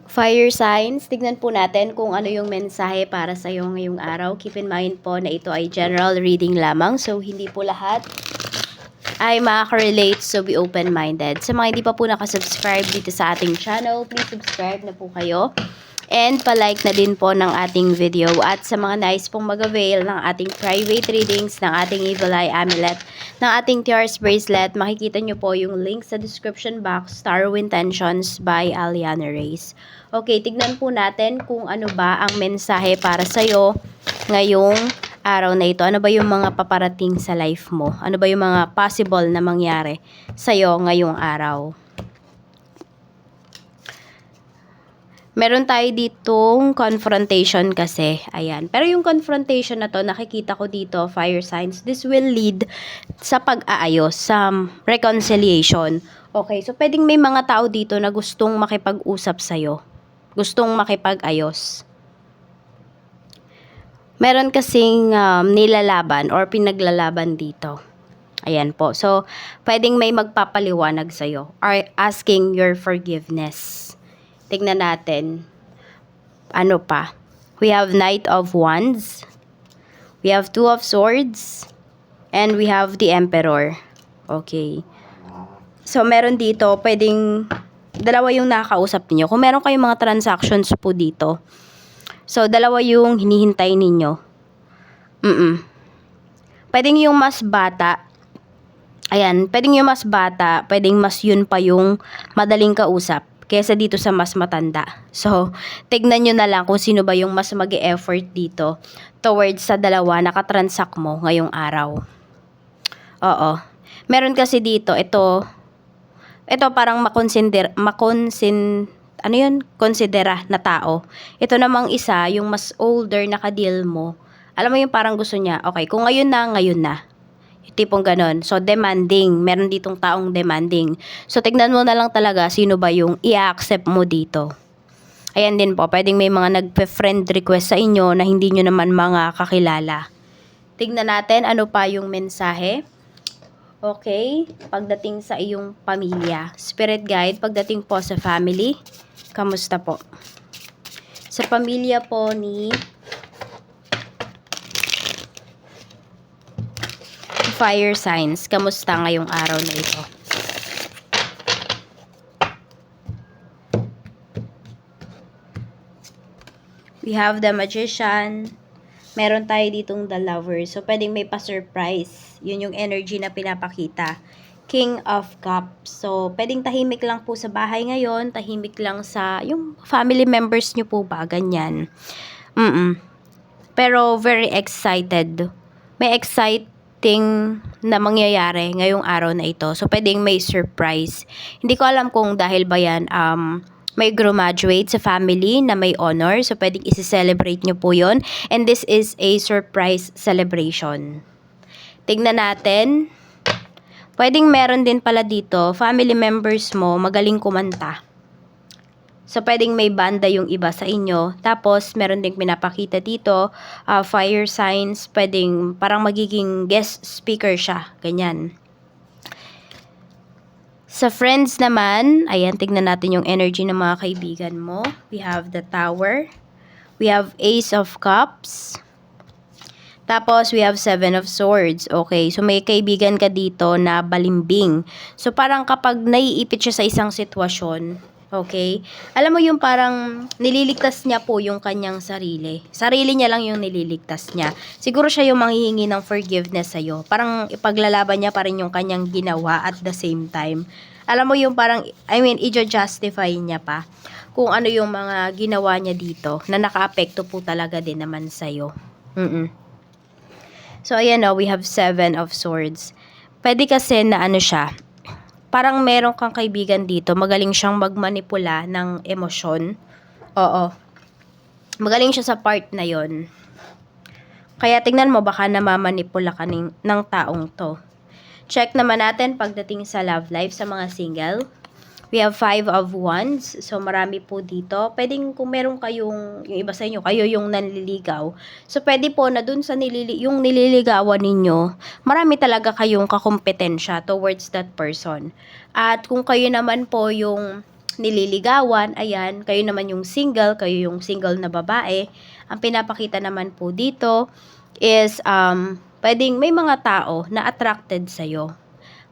Fire signs, tignan po natin kung ano yung mensahe para sa iyo ngayong araw. Keep in mind po na ito ay general reading lamang, so hindi po lahat ay makaka-relate, so be open-minded. Sa mga hindi pa po nakasubscribe dito sa ating channel, please subscribe na po kayo. And palike na din po ng ating video. At sa mga nais pong mag-avail ng ating private readings, ng ating Evil Eye Amulet, ng ating Tears Bracelet, makikita nyo po yung link sa description box, Tarot Intentions by Aliana Reyes. Okay, tignan po natin kung ano ba ang mensahe para sa'yo ngayong araw na ito. Ano ba yung mga paparating sa life mo? Ano ba yung mga possible na mangyari sa'yo ngayong araw? Meron tayo ditong confrontation kasi. Ayan. Pero yung confrontation na to, nakikita ko dito, fire signs, this will lead sa pag-aayos, sa reconciliation. Okay, so pwedeng may mga tao dito na gustong makipag-usap sa'yo. Gustong makipag-ayos. Meron kasing nilalaban or pinaglalaban dito. Ayan po. So, pwedeng may magpapaliwanag sa'yo or asking your forgiveness. Tignan natin. Ano pa? We have Knight of Wands. We have Two of Swords. And we have the Emperor. Okay. So, meron dito, pwedeng dalawa yung nakakausap niyo. Kung meron kayong mga transactions po dito. So, dalawa yung hinihintay ninyo. Pwedeng yung mas bata. Ayan, pwedeng yung mas bata, pwedeng mas yun pa yung madaling kausap kesa dito sa mas matanda. So, tignan nyo na lang kung sino ba yung mas mag-e-effort dito towards sa dalawa na katransact mo ngayong araw. Oo. Meron kasi dito, ito parang konsidera na tao. Ito namang isa, yung mas older na ka-deal mo. Alam mo yung parang gusto niya, okay, kung ngayon na. Tipong ganon. So, demanding. Meron ditong taong demanding. So, tignan mo na lang talaga sino ba yung i-accept mo dito. Ayan din po. Pwedeng may mga nagpe-friend request sa inyo na hindi nyo naman mga kakilala. Tignan natin ano pa yung mensahe. Okay. Pagdating sa iyong pamilya. Spirit guide, pagdating po sa family. Kamusta po? Sa pamilya po ni fire signs, kamusta ngayong araw na ito? We have the Magician. Meron tayo ditong the Lover. So, pwedeng may pa-surprise. Yun yung energy na pinapakita. King of Cups. So, pwedeng tahimik lang po sa bahay ngayon. Tahimik lang sa yung family members nyo po ba? Ganyan. Pero, very excited. May na mangyayari ngayong araw na ito. So, pwedeng may surprise. Hindi ko alam kung dahil ba yan, may graduate sa family na may honor. So, pwedeng isi-celebrate nyo po yun. And this is a surprise celebration. Tignan natin. Pwedeng meron din pala dito, family members mo magaling kumanta. So, pwedeng may banda yung iba sa inyo. Tapos, meron ding pinapakita dito, fire signs, pwedeng parang magiging guest speaker siya. Ganyan. Sa friends naman, ayan, tignan natin yung energy ng mga kaibigan mo. We have the Tower. We have Ace of Cups. Tapos, we have Seven of Swords. Okay, so may kaibigan ka dito na balimbing. So, parang kapag naiipit siya sa isang sitwasyon, okay? Alam mo yung parang nililigtas niya po yung kanyang sarili. Sarili niya lang yung nililigtas niya. Siguro siya yung manghihingi ng forgiveness sa'yo. Parang ipaglalaban niya pa rin yung kanyang ginawa at the same time. Alam mo yung parang, i-justify niya pa kung ano yung mga ginawa niya dito na nakaapekto po talaga din naman sa'yo. So, ayan o, we have Seven of Swords. Pwede kasi na ano siya, parang meron kang kaibigan dito, magaling siyang magmanipula ng emosyon. Oo. Magaling siya sa part na yon. Kaya tingnan mo, baka namamanipula ka ng taong to. Check naman natin pagdating sa love life sa mga single. We have Five of Wands. So, marami po dito. Pwedeng kung meron kayong, yung iba sa inyo, kayo yung nanliligaw. So, pwede po na dun sa yung nililigawan ninyo, marami talaga kayong kakompetensya towards that person. At kung kayo naman po yung nililigawan, ayan, kayo naman yung single na babae, ang pinapakita naman po dito is, pwedeng may mga tao na attracted sa'yo.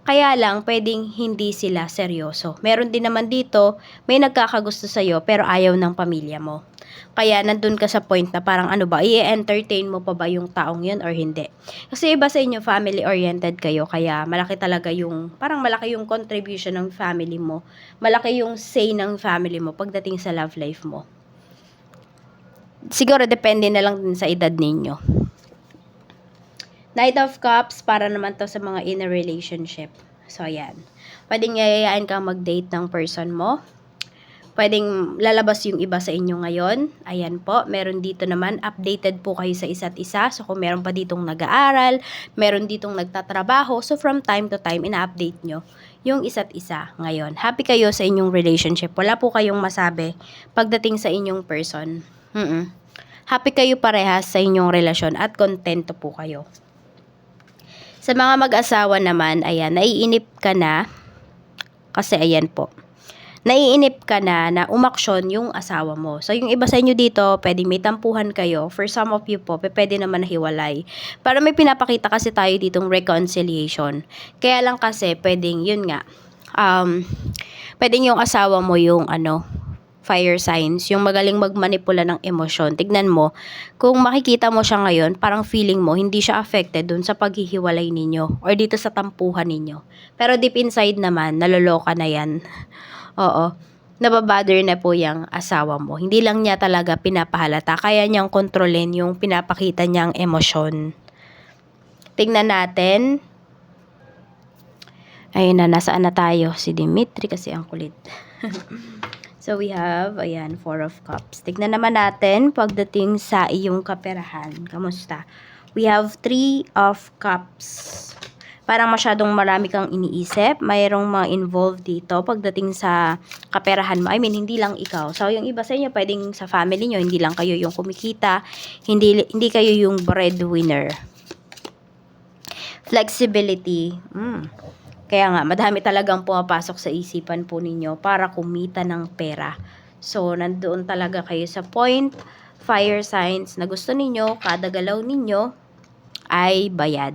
Kaya lang, pwedeng hindi sila seryoso. Meron din naman dito, may nagkakagusto sa'yo pero ayaw ng pamilya mo. Kaya nandun ka sa point na parang ano ba, i-entertain mo pa ba yung taong yun or hindi? Kasi iba sa inyo, family-oriented kayo, kaya malaki talaga yung, parang malaki yung contribution ng family mo. Malaki yung say ng family mo pagdating sa love life mo. Siguro depende na lang din sa edad ninyo. Knight of Cups, para naman to sa mga in a relationship. So, ayan. Pwedeng yayayain kang mag-date ng person mo. Pwedeng lalabas yung iba sa inyo ngayon. Ayan po. Meron dito naman, updated po kayo sa isa't isa. So, kung meron pa ditong nag-aaral, meron ditong nagtatrabaho. So, from time to time, ina-update nyo yung isa't isa ngayon. Happy kayo sa inyong relationship. Wala po kayong masabi pagdating sa inyong person. Happy kayo parehas sa inyong relasyon at kontento po kayo. Sa mga mag-asawa naman, ayan, naiinip ka na, kasi ayan po, naiinip ka na umaksyon yung asawa mo. So, yung iba sa inyo dito, pwedeng may tampuhan kayo. For some of you po, pwede naman nahiwalay. Para may pinapakita kasi tayo ditong reconciliation. Kaya lang kasi, pwedeng, yun nga, pwedeng yung asawa mo yung, fire signs, yung magaling magmanipula ng emosyon. Tignan mo, kung makikita mo siya ngayon, parang feeling mo, hindi siya affected dun sa paghihiwalay ninyo or dito sa tampuhan ninyo. Pero deep inside naman, naloloka na yan. Oo, nababother na po yung asawa mo. Hindi lang niya talaga pinapahalata, kaya niyang kontrolin yung pinapakita niyang emosyon. Tignan natin. Ayun na, nasaan na tayo? Si Dimitri kasi ang kulit. So, we have, ayan, 4 of Cups. Tignan naman natin pagdating sa iyong kaperahan. Kamusta? We have 3 of Cups. Parang masyadong marami kang iniisip. Mayroong mga involved dito pagdating sa kaperahan mo. I mean, hindi lang ikaw. So, yung iba sa inyo, pwedeng sa family nyo, hindi lang kayo yung kumikita. Hindi kayo yung breadwinner. Flexibility. Kaya nga, madami talagang pumapasok sa isipan po ninyo para kumita ng pera. So, nandoon talaga kayo sa point, fire signs, na gusto ninyo, kada galaw ninyo, ay bayad.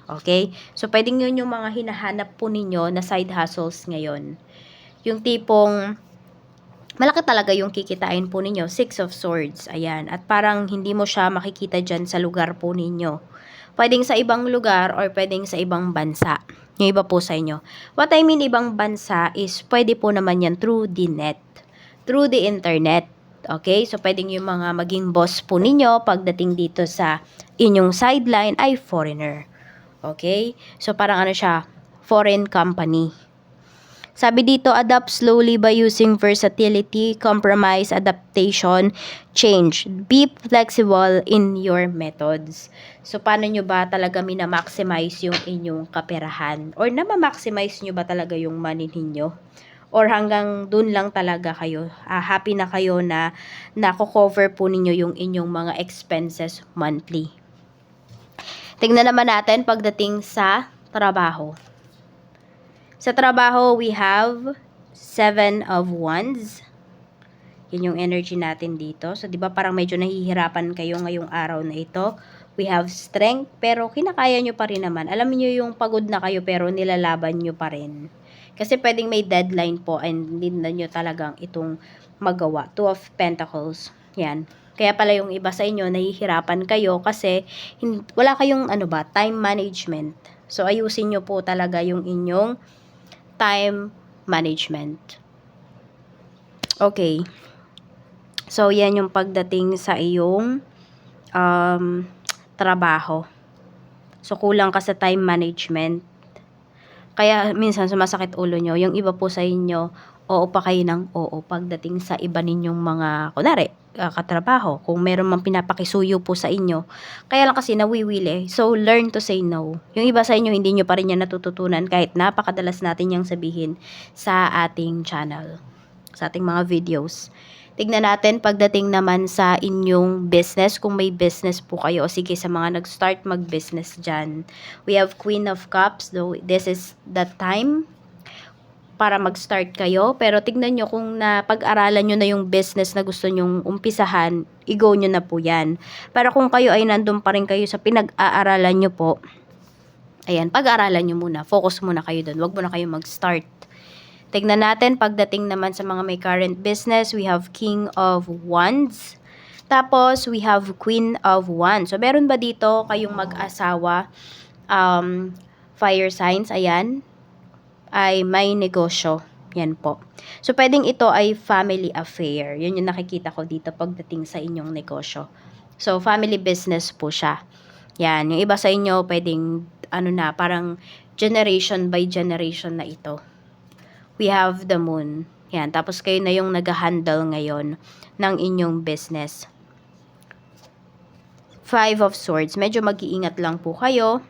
Okay? So, pwedeng yun yung mga hinahanap po ninyo na side hustles ngayon. Yung tipong, malaki talaga yung kikitain po ninyo, 6 of Swords. Ayan. At parang hindi mo siya makikita dyan sa lugar po ninyo. Pwedeng sa ibang lugar or pwedeng sa ibang bansa. Yung iba po sa inyo. What I mean ibang bansa is pwede po naman yan through the net. Through the internet. Okay? So, pwedeng yung mga maging boss po ninyo pagdating dito sa inyong sideline ay foreigner. Okay? So, parang ano siya, foreign company. Sabi dito, adapt slowly by using versatility, compromise, adaptation, change. Be flexible in your methods. So, paano nyo ba talaga minamaximize yung inyong kaperahan? Or namamaximize nyo ba talaga yung money ninyo? Or hanggang dun lang talaga kayo? Happy na kayo na nako-cover po ninyo yung inyong mga expenses monthly. Tingnan naman natin pagdating sa trabaho. Sa trabaho, we have 7 of Wands. Yun yung energy natin dito. So, di ba parang medyo nahihirapan kayo ngayong araw na ito. We have strength, pero kinakaya nyo pa rin naman. Alam niyo yung pagod na kayo, pero nilalaban nyo pa rin. Kasi pwedeng may deadline po and hindi na nyo talagang itong magawa. 2 of Pentacles. Yan. Kaya pala yung iba sa inyo, nahihirapan kayo kasi wala kayong time management. So, ayusin nyo po talaga yung inyong time management. Okay. So, yan yung pagdating sa iyong trabaho. So, kulang ka sa time management. Kaya, minsan, sumasakit ulo nyo. Yung iba po sa inyo, oo pa kayo ng oo pagdating sa iba ninyong mga, kunwari, katrabaho. Kung meron mang pinapakisuyo po sa inyo. Kaya lang kasi nawiwili. So, learn to say no. Yung iba sa inyo, hindi nyo pa rin yan natututunan kahit napakadalas natin yung sabihin sa ating channel. Sa ating mga videos. Tignan natin pagdating naman sa inyong business. Kung may business po kayo. O sige, sa mga nag-start mag-business dyan. We have Queen of Cups. Though this is the time para mag-start kayo. Pero tignan nyo kung napag-aralan nyo na yung business na gusto nyong umpisahan, i-go nyo na po yan. Pero kung kayo ay nandun pa rin kayo sa pinag-aaralan nyo po, ayan, pag-aaralan nyo muna. Focus muna kayo dun. Huwag muna kayo mag-start. Tignan natin, pagdating naman sa mga may current business, we have King of Wands. Tapos, we have Queen of Wands. So, meron ba dito kayong mag-asawa, fire signs, ayan, ay may negosyo. Yan po. So, pwedeng ito ay family affair. Yun yung nakikita ko dito pagdating sa inyong negosyo. So, family business po siya. Yan. Yung iba sa inyo, pwedeng, parang generation by generation na ito. We have the moon. Yan. Tapos, kayo na yung nag-handle ngayon ng inyong business. Five of Swords. Medyo mag-iingat lang po kayo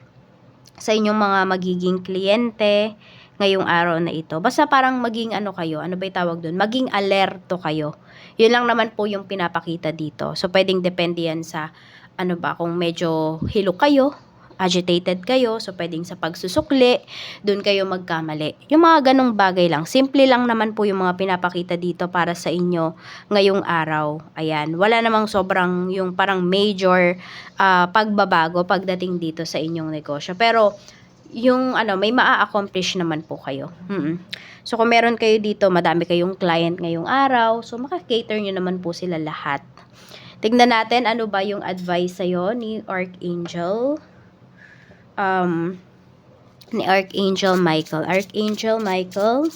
sa inyong mga magiging kliyente ngayong araw na ito. Basta parang maging kayo, ano ba yung tawag doon? Maging alerto kayo. Yun lang naman po yung pinapakita dito. So, pwedeng depende yan sa, kung medyo hilo kayo, agitated kayo, so pwedeng sa pagsusukli, doon kayo magkamali. Yung mga ganong bagay lang. Simple lang naman po yung mga pinapakita dito para sa inyo ngayong araw. Ayan. Wala namang sobrang yung parang major pagbabago pagdating dito sa inyong negosyo. Pero, yung may maa-accomplish naman po kayo. So, kung meron kayo dito, madami kayong client ngayong araw, so maka-cater nyo naman po sila lahat. Tignan natin ano ba yung advice sa'yo ni Archangel. Ni Archangel Michael. Archangel Michael,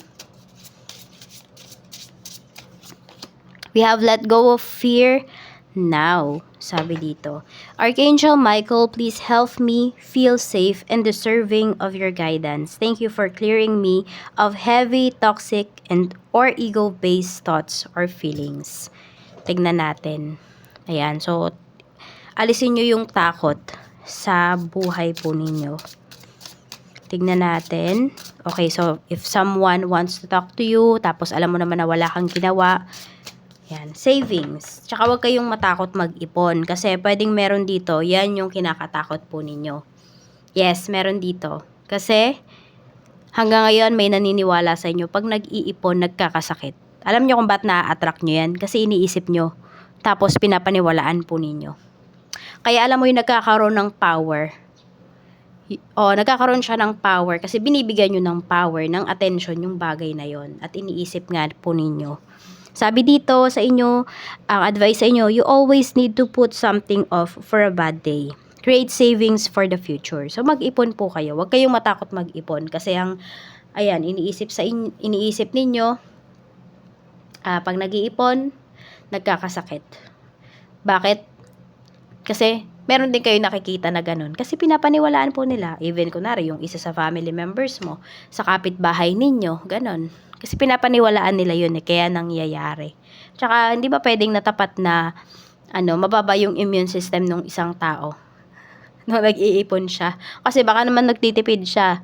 we have let go of fear now. Sabi dito, Archangel Michael, please help me feel safe and deserving of your guidance. Thank you for clearing me of heavy, toxic, or ego-based thoughts or feelings. Tignan natin. Ayan, so, alisin nyo yung takot sa buhay po ninyo. Tignan natin. Okay, so if someone wants to talk to you, tapos alam mo naman na wala kang ginawa, yan, savings. Tsaka huwag kayong matakot mag-ipon kasi pwedeng meron dito, yan yung kinakatakot po ninyo. Yes, meron dito. Kasi hanggang ngayon may naniniwala sa inyo, pag nag-iipon, nagkakasakit. Alam nyo kung ba't na-attract nyo yan? Kasi iniisip nyo. Tapos pinapaniwalaan po ninyo. Kaya alam mo yung nagkakaroon ng power. Nagkakaroon siya ng power kasi binibigyan nyo ng power, ng attention yung bagay na yon. At iniisip nga po ninyo. Sabi dito sa inyo, ang advice sa inyo, you always need to put something off for a bad day. Create savings for the future. So mag-ipon po kayo. Huwag kayong matakot mag-ipon kasi iniisip ninyo, pag nag-iipon, nagkakasakit. Bakit? Kasi meron din kayo nakikita na ganun. Kasi pinapaniwalaan po nila. Even kunwari yung isa sa family members mo, sa kapitbahay ninyo, ganun. Kasi pinapaniwalaan nila yun kaya nangyayari. Tsaka hindi ba pwedeng natapat na mababa yung immune system ng isang tao nung nag-iipon siya. Kasi baka naman nagtitipid siya.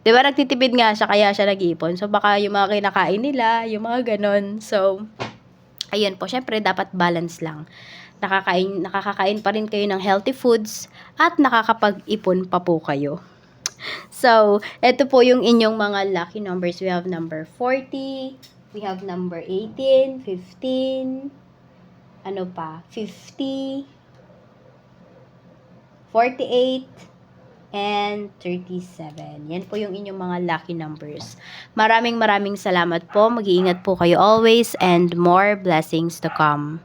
Diba nagtitipid nga siya kaya siya nag-iipon. So baka yung mga kinakain nila, yung mga ganun. So, ayun po. Syempre dapat balance lang. Nakakakain pa rin kayo ng healthy foods at nakakapag-ipon pa po kayo. So, ito po yung inyong mga lucky numbers. We have number 40, we have number 18, 15, 50, 48, and 37. Yan po yung inyong mga lucky numbers. Maraming salamat po. Mag-iingat po kayo always and more blessings to come.